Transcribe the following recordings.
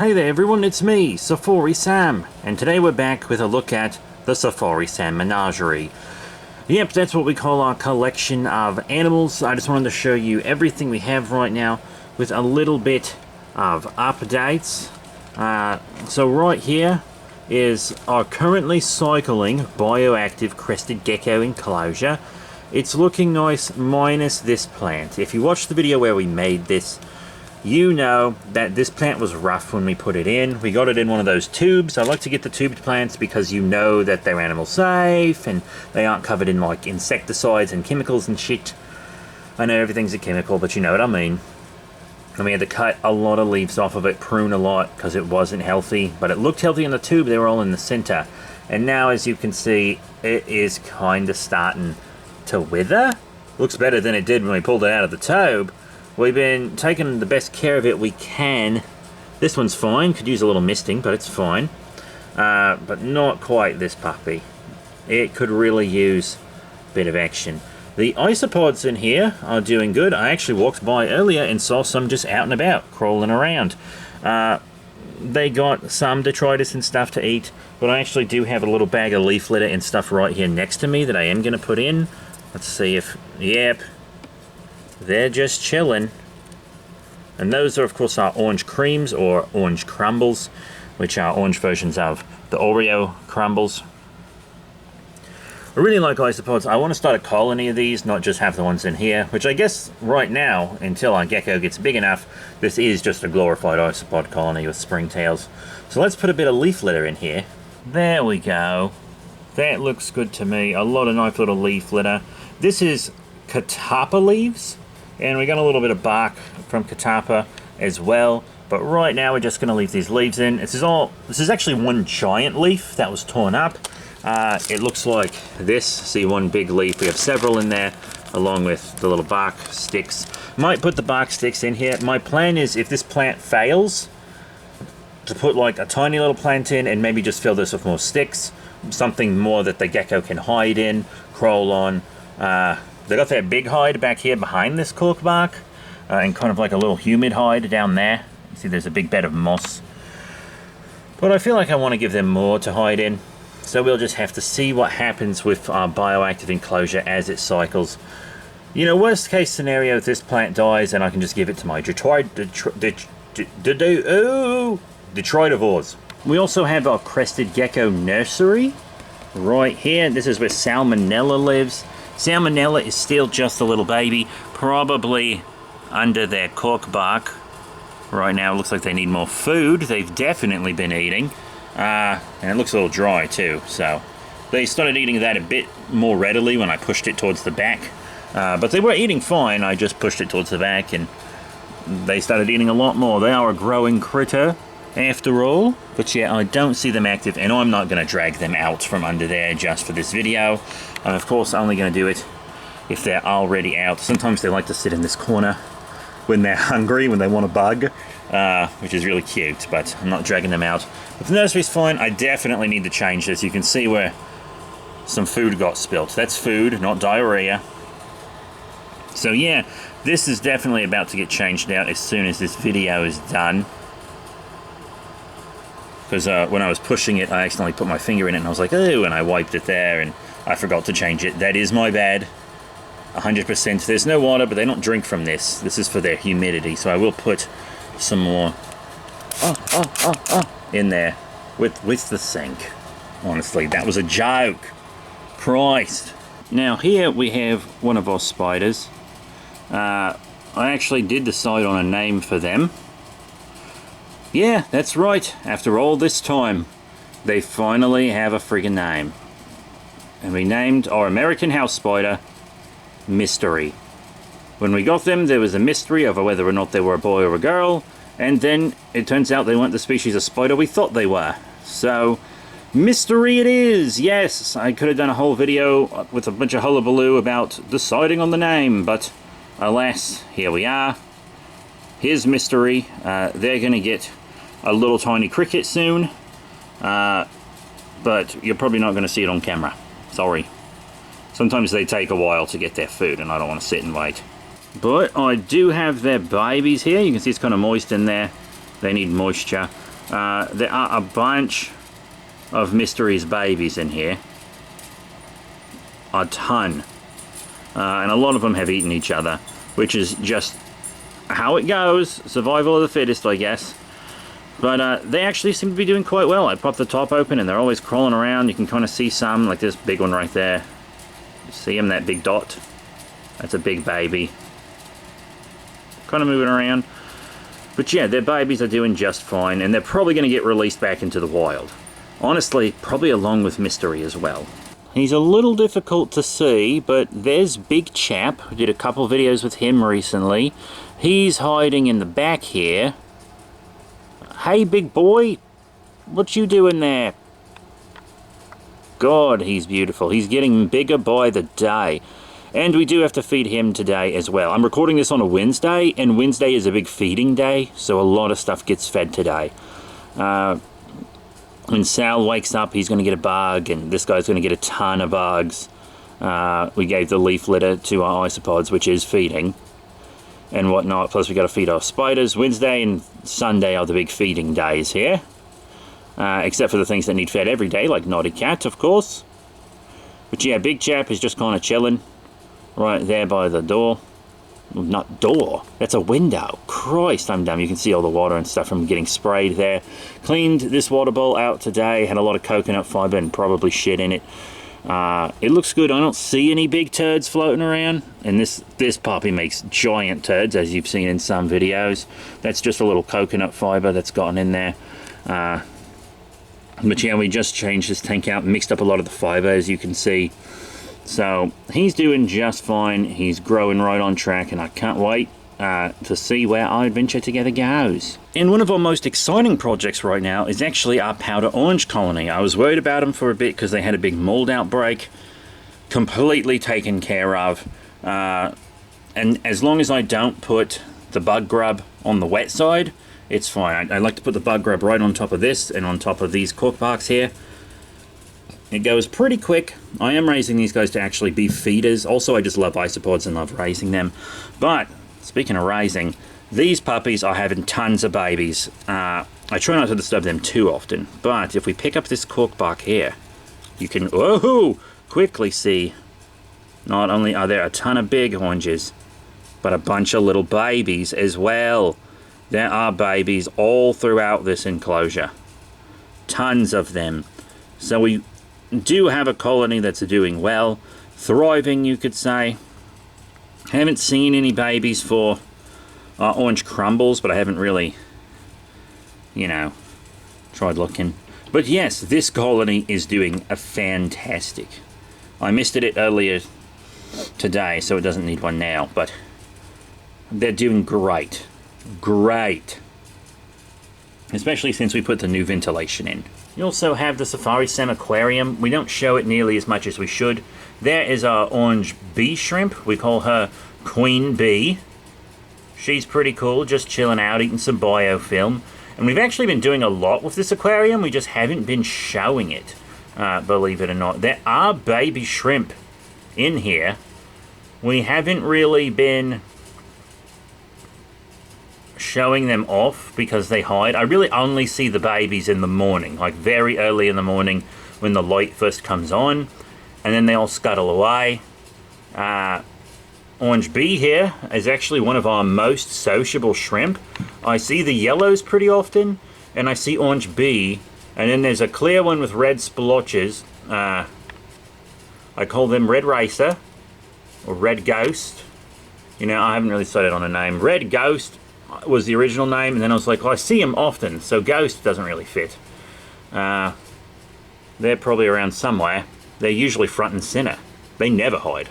Hey there everyone, it's me, Safari Sam, and today we're back with a look at the Safari Sam Menagerie. Yep, that's what we call our collection of animals. I just wanted to show you everything we have right now with a little bit of updates. So right here is our currently cycling bioactive crested gecko enclosure. It's looking nice minus this plant. If you watched the video where we made this, you know that this plant was rough when we put it in. We got it in one of those tubes. I like to get the tubed plants because you know that they're animal safe and they aren't covered in like insecticides and chemicals and shit. I know everything's a chemical, but you know what I mean. And we had to cut a lot of leaves off of it, prune a lot because it wasn't healthy, but it looked healthy in the tube. They were all in the center. And now, as you can see, it is kind of starting to wither. Looks better than it did when we pulled it out of the tube. We've been taking the best care of it we can. This one's fine, could use a little misting, but it's fine. But not quite this puppy. It could really use a bit of action. The isopods in here are doing good. I actually walked by earlier and saw some just out and about, crawling around. They got some detritus and stuff to eat, but I actually do have a little bag of leaf litter and stuff right here next to me that I am going to put in. Let's see if... Yep. They're just chilling. And those are, of course, our orange creams or orange crumbles, which are orange versions of the Oreo crumbles. I really like isopods. I want to start a colony of these, not just have the ones in here, which I guess right now, until our gecko gets big enough, this is just a glorified isopod colony with springtails. So let's put a bit of leaf litter in here. There we go. That looks good to me. A lot of nice little leaf litter. This is catappa leaves. And we got a little bit of bark from catappa as well. But right now we're just going to leave these leaves in. This is actually one giant leaf that was torn up. It looks like this. See, one big leaf. We have several in there along with the little bark sticks. Might put the bark sticks in here. My plan is, if this plant fails, to put like a tiny little plant in and maybe just fill this with more sticks. Something more that the gecko can hide in, crawl on. They got their big hide back here behind this cork bark, and kind of like a little humid hide down there. You see there's a big bed of moss. But I feel like I want to give them more to hide in, so we'll just have to see what happens with our bioactive enclosure as it cycles. You know, worst case scenario, if this plant dies, and I can just give it to my detritivores. We also have our crested gecko nursery right here. This is where Salmonella lives. Salmonella is still just a little baby, probably under their cork bark. Right now it looks like they need more food. They've definitely been eating. And it looks a little dry too, so they started eating that a bit more readily when I pushed it towards the back. But they were eating fine, I just pushed it towards the back and they started eating a lot more. They are a growing critter after all. But yeah, I don't see them active, and I'm not going to drag them out from under there just for this video. I'm of course only going to do it if they're already out. Sometimes they like to sit in this corner when they're hungry, when they want a bug, which is really cute, but I'm not dragging them out. But the nursery's fine. I definitely need to change this. You can see where some food got spilt. That's food, not diarrhea. So yeah, this is definitely about to get changed out as soon as this video is done. Because when I was pushing it, I accidentally put my finger in it and I was like, oh, and I wiped it there and I forgot to change it. That is my bad. 100%. There's no water, but they don't drink from this. This is for their humidity, so I will put some more in there with the sink. Honestly, that was a joke. Christ. Now here we have one of our spiders. I actually did decide on a name for them. Yeah, that's right. After all this time, they finally have a friggin' name. And we named our American house spider Mystery. When we got them, there was a mystery over whether or not they were a boy or a girl, and then it turns out they weren't the species of spider we thought they were. So, Mystery it is! Yes, I could have done a whole video with a bunch of hullabaloo about deciding on the name, but alas, here we are. Here's Mystery. They're gonna get a little tiny cricket soon, but you're probably not going to see it on camera. Sorry. Sometimes they take a while to get their food and I don't want to sit and wait. But I do have their babies here. You can see it's kind of moist in there. They need moisture. There are a bunch of Mystery's babies in here. A ton. And a lot of them have eaten each other, which is just how it goes. Survival of the fittest, I guess. But they actually seem to be doing quite well. I popped the top open and they're always crawling around. You can kind of see some, like this big one right there. You see him, that big dot? That's a big baby. Kind of moving around. But yeah, their babies are doing just fine, and they're probably going to get released back into the wild. Honestly, probably along with Mystery as well. He's a little difficult to see, but there's Big Chap. I did a couple videos with him recently. He's hiding in the back here. Hey, big boy, what you doing there? God, he's beautiful. He's getting bigger by the day. And we do have to feed him today as well. I'm recording this on a Wednesday, and Wednesday is a big feeding day, so a lot of stuff gets fed today. When Sal wakes up, he's going to get a bug, and this guy's going to get a ton of bugs. We gave the leaf litter to our isopods, which is feeding, and whatnot. Plus, we got to feed our spiders. Wednesday and Sunday are the big feeding days here. Except for the things that need fed every day, like Naughty Cat, of course. But yeah, Big Chap is just kind of chilling. Right there by the door. Not door, that's a window. Christ, I'm dumb. You can see all the water and stuff from getting sprayed there. Cleaned this water bowl out today. Had a lot of coconut fiber and probably shit in it. It looks good. I don't see any big turds floating around. And this puppy makes giant turds, as you've seen in some videos. That's just a little coconut fiber that's gotten in there. But yeah, we just changed this tank out, mixed up a lot of the fiber, as you can see. So he's doing just fine. He's growing right on track, and I can't wait to see where our adventure together goes. And one of our most exciting projects right now is actually our powder orange colony. I was worried about them for a bit because they had a big mold outbreak. Completely taken care of. And as long as I don't put the bug grub on the wet side, it's fine. I like to put the bug grub right on top of this and on top of these cork barks here. It goes pretty quick. I am raising these guys to actually be feeders. Also, I just love isopods and love raising them. But, speaking of raising, these puppies are having tons of babies. I try not to disturb them too often. But if we pick up this cork bark here, you can quickly see not only are there a ton of big oranges, but a bunch of little babies as well. There are babies all throughout this enclosure. Tons of them. So we do have a colony that's doing well, thriving, you could say. Haven't seen any babies for orange crumbles, but I haven't really, you know, tried looking. But yes, this colony is doing a fantastic. I misted it earlier today, so it doesn't need one now, but they're doing great. Great. Especially since we put the new ventilation in. You also have the Safari Sam aquarium. We don't show it nearly as much as we should. There is our orange bee shrimp. We call her Queen Bee. She's pretty cool, just chilling out, eating some biofilm. And we've actually been doing a lot with this aquarium. We just haven't been showing it, believe it or not. There are baby shrimp in here. We haven't really been showing them off because they hide. I really only see the babies in the morning, like very early in the morning when the light first comes on, and then they all scuttle away. Orange Bee here is actually one of our most sociable shrimp. I see the yellows pretty often, and I see Orange Bee, and then there's a clear one with red splotches. I call them Red Racer or Red Ghost. You know, I haven't really decided on a name. Red Ghost was the original name, and then I was like, well, I see them often, so Ghost doesn't really fit. They're probably around somewhere. They're usually front and center. They never hide.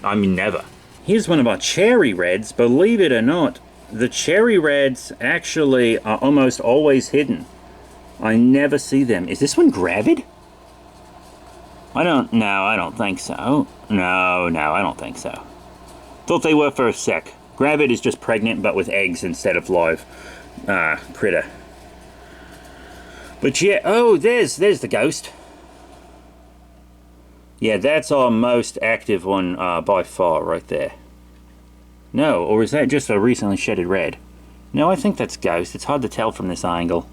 I mean, never. Here's one of our cherry reds. Believe it or not, the cherry reds actually are almost always hidden. I never see them. Is this one gravid? I don't think so. No, I don't think so. Thought they were for a sec. Gravid is just pregnant, but with eggs instead of live critter. But yeah, oh, there's the ghost. Yeah, that's our most active one by far, right there. No, or is that just a recently shedded red? No, I think that's ghost. It's hard to tell from this angle.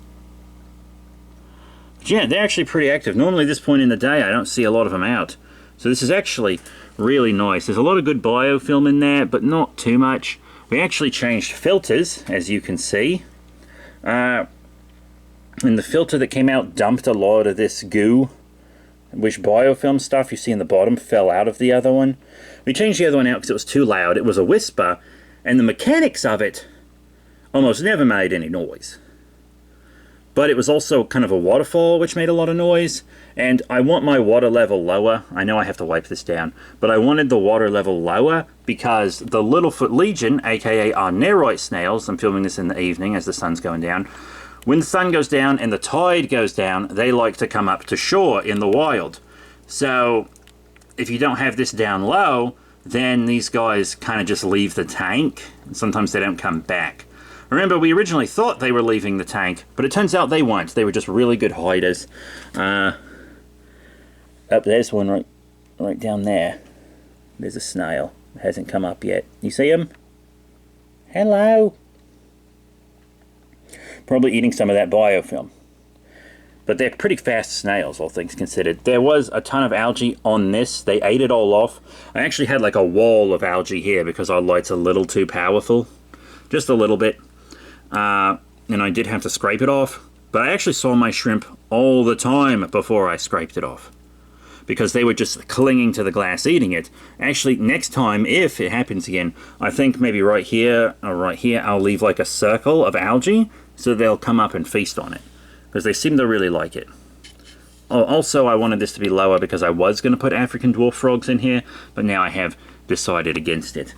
But yeah, they're actually pretty active. Normally this point in the day I don't see a lot of them out. So this is actually really nice. There's a lot of good biofilm in there, but not too much. We actually changed filters, as you can see. And the filter that came out dumped a lot of this goo, which biofilm stuff you see in the bottom fell out of the other one. We changed the other one out because it was too loud. It was a whisper, and the mechanics of it almost never made any noise. But it was also kind of a waterfall, which made a lot of noise. And I want my water level lower. I know I have to wipe this down, but I wanted the water level lower because the Littlefoot Legion, aka our Nerite snails, I'm filming this in the evening as the sun's going down. When the sun goes down and the tide goes down, they like to come up to shore in the wild. So if you don't have this down low, then these guys kind of just leave the tank. Sometimes they don't come back. Remember, we originally thought they were leaving the tank, but it turns out they weren't. They were just really good hiders. Up there's one right down there. There's a snail. It hasn't come up yet. You see him? Hello. Probably eating some of that biofilm. But they're pretty fast snails, all things considered. There was a ton of algae on this. They ate it all off. I actually had like a wall of algae here because our light's a little too powerful. Just a little bit. And I did have to scrape it off. But I actually saw my shrimp all the time before I scraped it off, because they were just clinging to the glass eating it. Actually, next time, if it happens again, I think maybe right here or right here, I'll leave like a circle of algae so they'll come up and feast on it, because they seem to really like it. Oh, also, I wanted this to be lower because I was going to put African dwarf frogs in here, but now I have decided against it.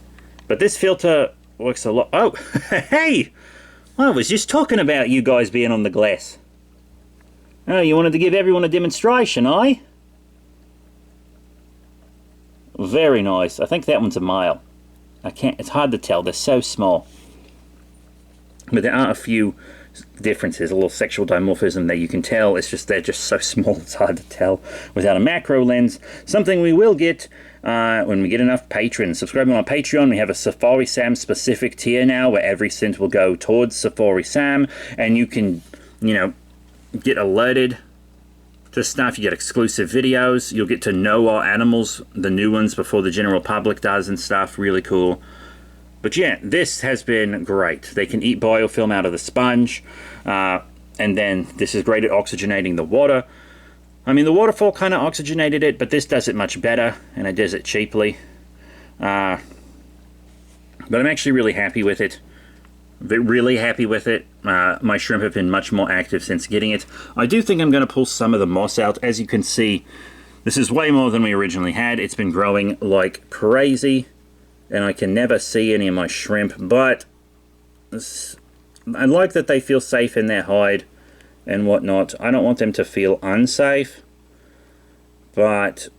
But this filter works a lot. Oh, hey! I was just talking about you guys being on the glass. Oh, you wanted to give everyone a demonstration, eh? Very nice. I think that one's a male. It's hard to tell. They're so small. But there are a few differences, a little sexual dimorphism that you can tell. It's just they're just so small it's hard to tell without a macro lens. Something we will get when we get enough patrons. Subscribe on our Patreon. We have a Safari Sam specific tier now where every cent will go towards Safari Sam, and you can, you know, get alerted to stuff. You get exclusive videos. You'll get to know our animals, the new ones, before the general public does and stuff. Really cool. But yeah, this has been great. They can eat biofilm out of the sponge, and then this is great at oxygenating the water. I mean, the waterfall kind of oxygenated it, but this does it much better, and it does it cheaply. But I'm actually really happy with it. Really happy with it. My shrimp have been much more active since getting it. I do think I'm going to pull some of the moss out. As you can see, this is way more than we originally had. It's been growing like crazy, and I can never see any of my shrimp, but I like that they feel safe in their hide and whatnot. I don't want them to feel unsafe, but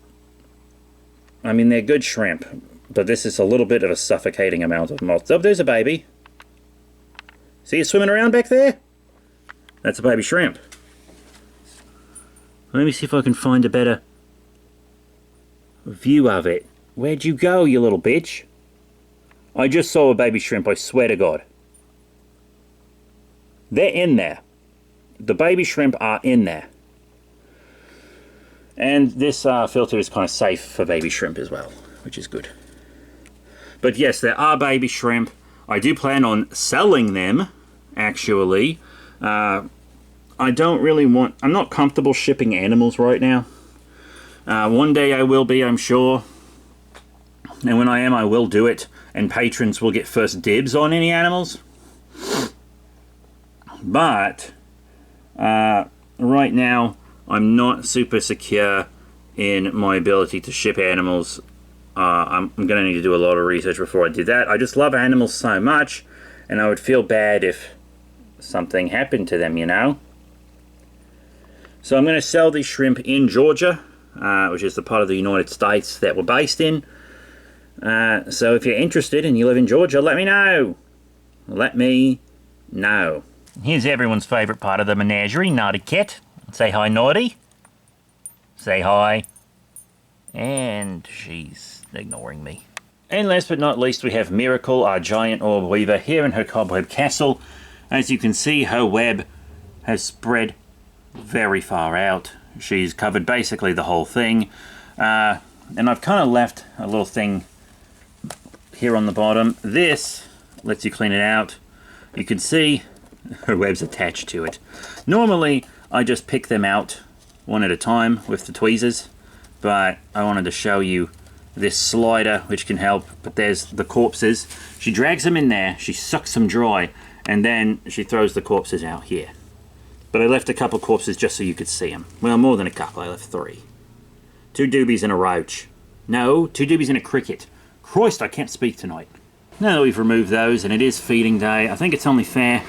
I mean, they're good shrimp, but this is a little bit of a suffocating amount of moss. Oh, there's a baby. See it swimming around back there? That's a baby shrimp. Let me see if I can find a better view of it. Where'd you go, you little bitch? I just saw a baby shrimp, I swear to God. They're in there. The baby shrimp are in there. And this filter is kind of safe for baby shrimp as well, which is good. But yes, there are baby shrimp. I do plan on selling them, actually. I don't really want... I'm not comfortable shipping animals right now. One day I will be, I'm sure. And when I am, I will do it. And patrons will get first dibs on any animals. But right now, I'm not super secure in my ability to ship animals. I'm going to need to do a lot of research before I do that. I just love animals so much, and I would feel bad if something happened to them, you know? So I'm going to sell these shrimp in Georgia, which is the part of the United States that we're based in. So if you're interested and you live in Georgia, let me know. Let me know. Here's everyone's favourite part of the menagerie, Naughty Cat. Say hi, Naughty. Say hi. And she's ignoring me. And last but not least, we have Miracle, our giant orb weaver, here in her cobweb castle. As you can see, her web has spread very far out. She's covered basically the whole thing. And I've kind of left a little thing here on the bottom. This lets you clean it out. You can see her web's attached to it. Normally, I just pick them out one at a time with the tweezers, but I wanted to show you this slider which can help. But there's the corpses. She drags them in there, she sucks them dry, and then she throws the corpses out here. But I left a couple corpses just so you could see them. Well, more than a couple, I left 3. 2 doobies and a roach. No, 2 doobies and a cricket. Christ, I can't speak tonight. Now that we've removed those and it is feeding day, I think it's only fair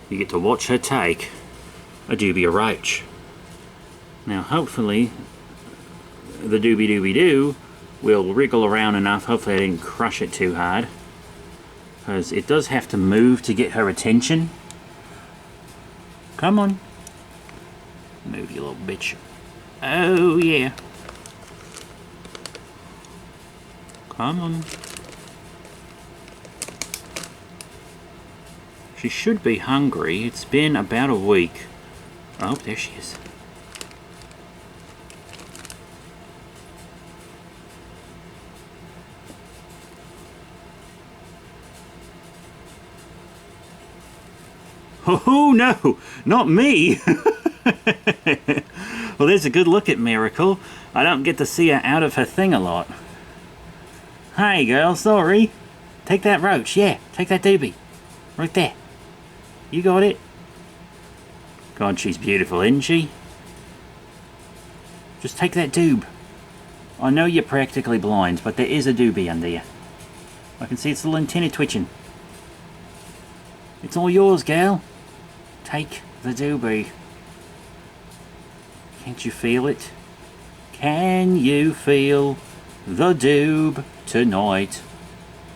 you get to watch her take a doobie or roach. Now hopefully the doobie-doo will wriggle around enough. Hopefully I didn't crush it too hard, because it does have to move to get her attention. Come on. Move, you little bitch. Oh yeah. Come on. She should be hungry. It's been about a week. Oh, there she is. Oh no, not me! Well, there's a good look at Miracle. I don't get to see her out of her thing a lot. Hey girl, sorry. Take that roach, yeah, take that doobie. Right there. You got it. God, she's beautiful, isn't she? Just take that doob. I know you're practically blind, but there is a doobie under you. I can see its little antenna twitching. It's all yours, gal. Take the doobie. Can't you feel it? Can you feel the doob tonight?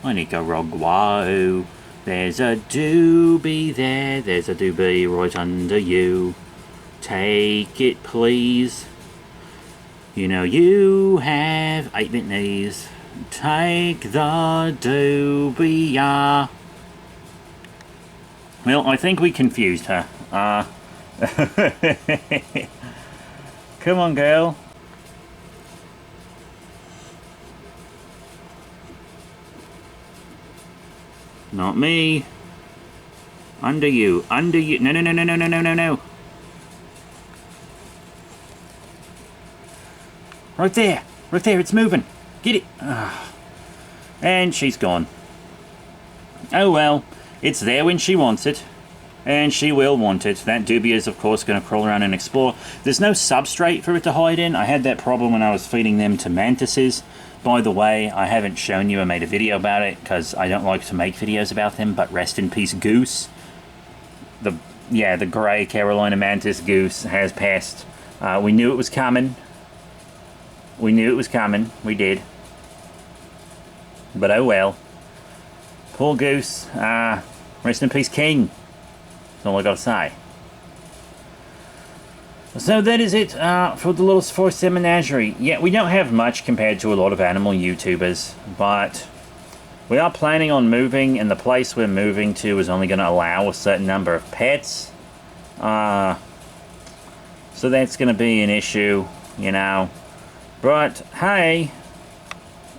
I need go rog wow. There's a doobie there. There's a doobie right under you. Take it, please. You know you have 8-bit knees. Take the doobie, yeah. Well, I think we confused her. Come on, girl. Not me. Under you. Under you. No, no, no, no, no, no, no, no, no. Right there. Right there. It's moving. Get it. And she's gone. Oh well. It's there when she wants it. And she will want it. That doobie is, of course, going to crawl around and explore. There's no substrate for it to hide in. I had that problem when I was feeding them to mantises. By the way, I haven't shown you or made a video about it because I don't like to make videos about them, but rest in peace, Goose. The grey Carolina mantis goose has passed. We knew it was coming. We knew it was coming. We did. But oh well. Poor Goose. Rest in peace, King. That's all I gotta say. So that is it for the little Forest Menagerie. Yeah, we don't have much compared to a lot of animal YouTubers, but we are planning on moving, and the place we're moving to is only going to allow a certain number of pets. So that's going to be an issue, you know. But hey,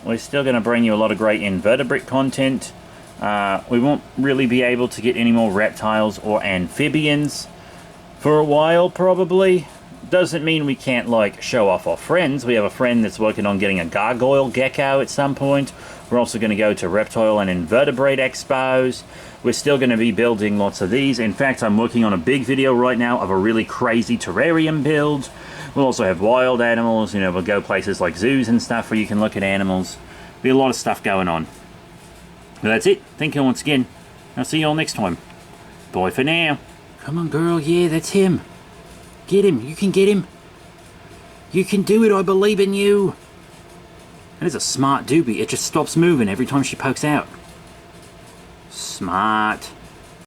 we're still going to bring you a lot of great invertebrate content. We won't really be able to get any more reptiles or amphibians for a while, probably. Doesn't mean we can't, like, show off our friends. We have a friend that's working on getting a gargoyle gecko at some point. We're also going to go to reptile and invertebrate expos. We're still going to be building lots of these. In fact, I'm working on a big video right now of a really crazy terrarium build. We'll also have wild animals. You know, we'll go places like zoos and stuff where you can look at animals. Be a lot of stuff going on. But that's it. Thank you once again. I'll see you all next time. Bye for now. Come on, girl. Yeah, that's him. Get him. You can get him. You can do it. I believe in you. That is a smart doobie. It just stops moving every time she pokes out. Smart.